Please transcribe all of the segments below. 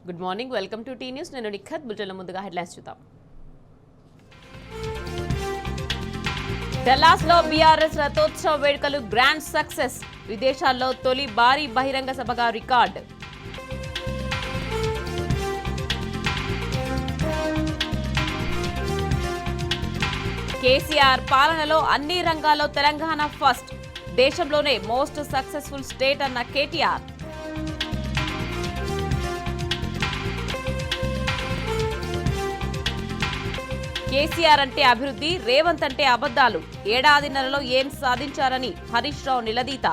Good morning, welcome to T news. నేను నిఖత్. బులెటిన్ల ముందుగా headlines చూద్దాం. డల్లాస్ లో బీఆర్ఎస్ రథోత్సవ వేడుకలు గ్రాండ్ సక్సెస్. విదేశాల్లో తొలి భారీ బహిరంగ సభగా రికార్డ్. కేసీఆర్ పాలనలో అన్ని రంగాల్లో తెలంగాణ ఫస్ట్. దేశంలోనే మోస్ట్ సక్సెస్ఫుల్ స్టేట్ అన్న కేటీఆర్. కేసీఆర్ అంటే అభివృద్ధి, రేవంత్ అంటే అబద్ధాలు. ఏడాదిన్నరలో ఏం సాధించారని హరీష్ రావు నిలదీత.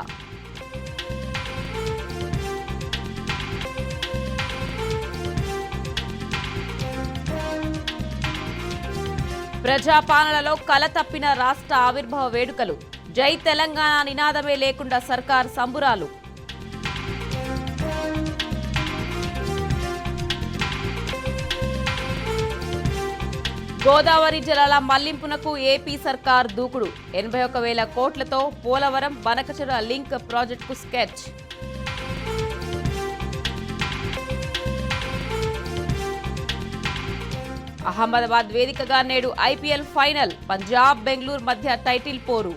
ప్రజాపాలనలో కల తప్పిన రాష్ట్ర ఆవిర్భావ వేడుకలు. జై తెలంగాణ నినాదమే లేకుండా సర్కార్ సంబురాలు. గోదావరి జలాల మళ్లింపునకు ఏపీ సర్కార్ దూకుడు. 81,000 కోట్లతో పోలవరం బనకచెర లింక్ ప్రాజెక్టుకు స్కెచ్. అహ్మదాబాద్ వేదికగా నేడు ఐపీఎల్ ఫైనల్. పంజాబ్ బెంగళూరు మధ్య టైటిల్ పోరు.